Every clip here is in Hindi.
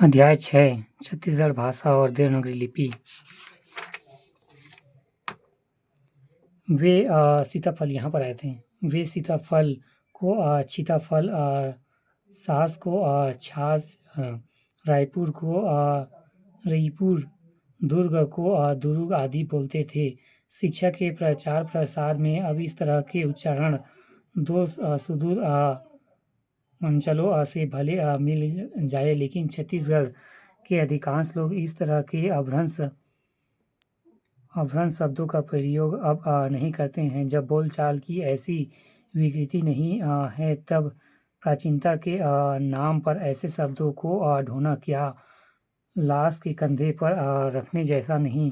अध्याय 6 छत्तीसगढ़ भाषा और देवनागरी लिपि। वे सीताफल यहाँ पर आए थे। वे सीताफल को सीताफल, सास को छाछ, रायपुर को रईपुर, दुर्ग को दुर्ग आदि बोलते थे। शिक्षा के प्रचार प्रसार में अब इस तरह के उच्चारण दो सुदूर अंचलों से भले मिल जाए, लेकिन छत्तीसगढ़ के अधिकांश लोग इस तरह के अभ्रंश शब्दों का प्रयोग अब नहीं करते हैं। जब बोलचाल की ऐसी विकृति नहीं है, तब प्राचीनता के नाम पर ऐसे शब्दों को ढोना क्या लाश के कंधे पर रखने जैसा नहीं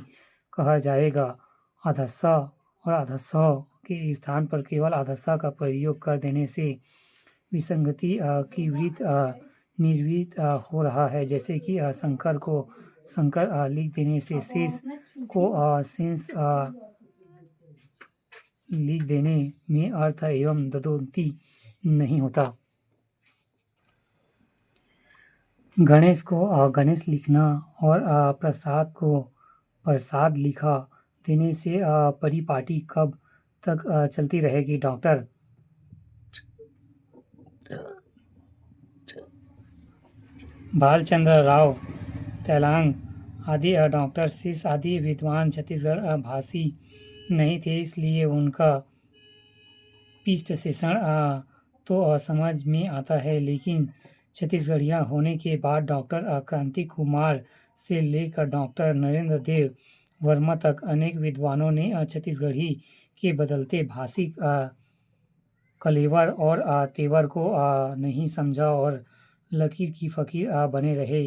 कहा जाएगा। अधस्सा और अधस्सौ के स्थान पर केवल अधस्सा का प्रयोग कर देने से विसंगति की वृत्त निर्वृत्त हो रहा है। जैसे कि शंकर को शंकर लिख देने से शेष को शेष लिख देने में अर्थ एवं ददोन्ति नहीं होता। गणेश को गणेश लिखना और प्रसाद को प्रसाद लिखा देने से परिपाटी कब तक चलती रहेगी। डॉक्टर बालचंद्र राव तैलांग आदि डॉक्टर शीश आदि विद्वान छत्तीसगढ़ भाषी नहीं थे, इसलिए उनका पृष्ठ शेषण तो समझ में आता है। लेकिन छत्तीसगढ़िया होने के बाद डॉक्टर क्रांति कुमार से लेकर डॉक्टर नरेंद्र देव वर्मा तक अनेक विद्वानों ने छत्तीसगढ़ी के बदलते भाषिक कलेवर और तेवर को नहीं समझा और लकीर की फकीर बने रहे।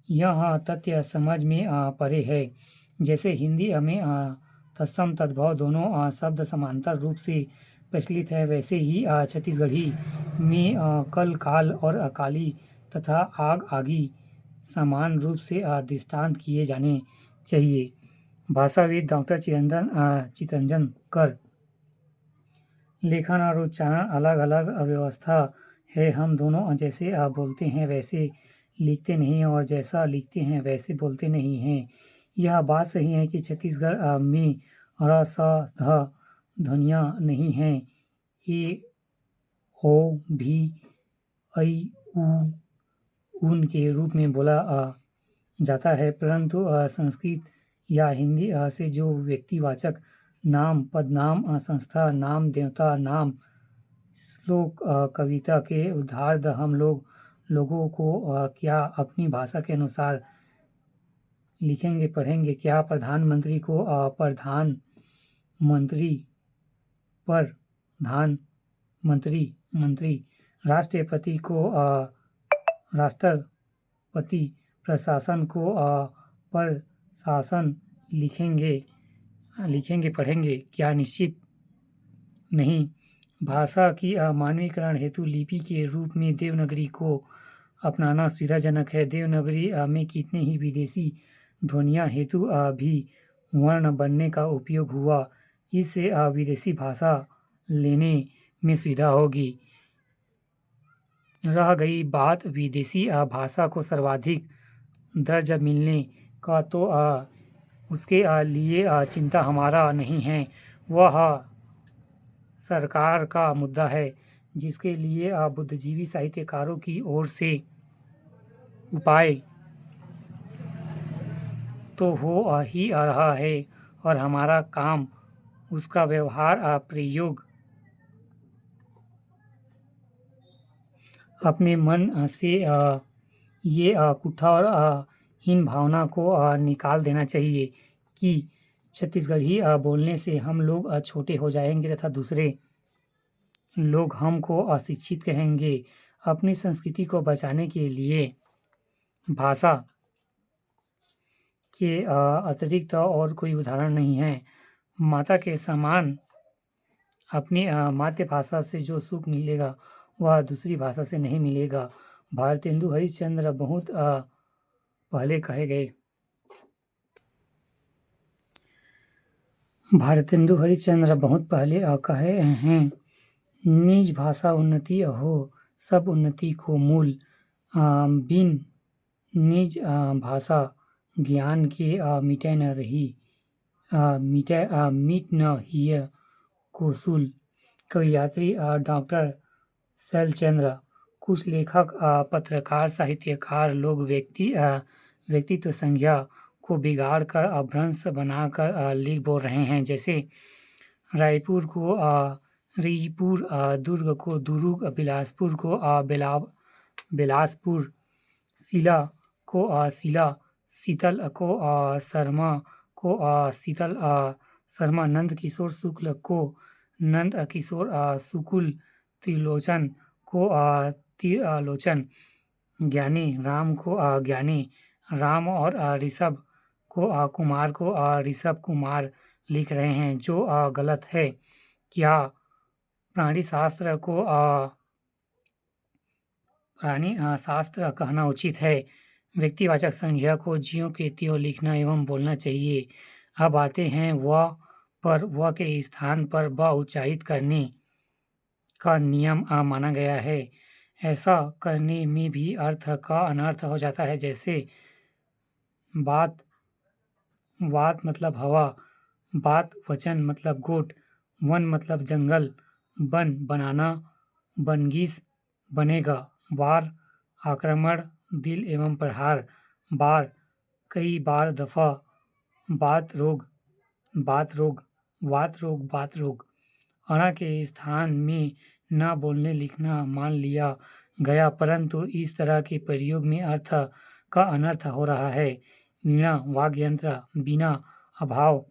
यह तथ्य समझ में परे है। जैसे हिंदी में तत्सम तद्भव दोनों शब्द समांतर रूप से प्रचलित है, वैसे ही छत्तीसगढ़ी में कल काल और अकाली तथा आग आगी समान रूप से दृष्टांत किए जाने चाहिए। भाषाविद डॉक्टर चितरंजन कर लेखन और उच्चारण अलग अलग व्यवस्था है। हम दोनों जैसे बोलते हैं वैसे लिखते नहीं और जैसा लिखते हैं वैसे बोलते नहीं हैं। यह बात सही है कि छत्तीसगढ़ में र स ध ध्वनियाँ नहीं हैं। ए ओ भी ऐ उ उन के रूप में बोला जाता है, परंतु संस्कृत या हिंदी से जो व्यक्तिवाचक नाम, पदनाम, संस्था नाम, देवता नाम, श्लोक, कविता के उदाहरण हम लोगों को क्या अपनी भाषा के अनुसार लिखेंगे पढ़ेंगे। क्या प्रधानमंत्री को प्रधानमंत्री, प्रधानमंत्री मंत्री, राष्ट्रपति को राष्ट्रपति, प्रशासन को प्रशासन लिखेंगे पढ़ेंगे? क्या निश्चित नहीं। भाषा की मानवीकरण हेतु लिपि के रूप में देवनागरी को अपनाना सुविधाजनक है। देवनागरी में कितने ही विदेशी ध्वनियाँ हेतु भी वर्ण बनने का उपयोग हुआ। इससे विदेशी भाषा लेने में सुविधा होगी। रह गई बात विदेशी भाषा को सर्वाधिक दर्जा मिलने का, तो उसके लिए चिंता हमारा नहीं है। वह सरकार का मुद्दा है, जिसके लिए बुद्धिजीवी साहित्यकारों की ओर से उपाय तो हो ही रहा है और हमारा काम उसका व्यवहार प्रयोग अपने मन से ये कुठा और हीन भावना को निकाल देना चाहिए कि छत्तीसगढ़ी बोलने से हम लोग छोटे हो जाएंगे तथा दूसरे लोग हमको अशिक्षित कहेंगे। अपनी संस्कृति को बचाने के लिए भाषा के अतिरिक्त और कोई उदाहरण नहीं है। माता के समान अपनी मातृभाषा से जो सुख मिलेगा वह दूसरी भाषा से नहीं मिलेगा। भारतेंदु हरिश्चंद्र बहुत पहले कहे गए। भारतेंदु हरिश्चंद्र बहुत पहले कहे हैं, निज भाषा उन्नति हो, सब उन्नति को मूल। बिन निज भाषा ज्ञान के मिटै न रही मीट न हिय कौशल। कवयित्री डॉक्टर शैलचंद्र। कुछ लेखक पत्रकार साहित्यकार लोग व्यक्तित्व संज्ञा को बिगाड़ कर भ्रंश बनाकर लिख बोल रहे हैं। जैसे रायपुर को रईपुर, दुर्ग को दुरुग, बिलासपुर को बिलासपुर, शिला को शिला, शीतल को शर्मा को शीतल शर्मा, नंद किशोर शुक्ल को नंद किशोर शुक्ल, त्रिलोचन को त्रिलोचन, ज्ञानी राम को ज्ञानी राम और ऋषभ को कुमार को ऋषभ कुमार लिख रहे हैं, जो गलत है। क्या प्राणी शास्त्र कहना उचित है? व्यक्तिवाचक संज्ञा को ज्यों के त्यों लिखना एवं बोलना चाहिए। अब आते हैं वह पर। वह के स्थान पर ब उच्चारित करने का नियम माना गया है। ऐसा करने में भी अर्थ का अनर्थ हो जाता है। जैसे बात मतलब हवा, बात वचन मतलब गोट, वन मतलब जंगल, बन बनाना, बनगीस बनेगा, वार आक्रमण, दिल एवं प्रहार, बार कई बार, दफा बात रोग, बात रोग। अणा के स्थान में न बोलने लिखना मान लिया गया, परंतु इस तरह के प्रयोग में अर्थ का अनर्थ हो रहा है। वीणा वाद्ययंत्र, बिना अभाव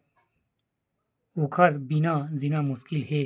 उखर, बिना जीना मुश्किल है।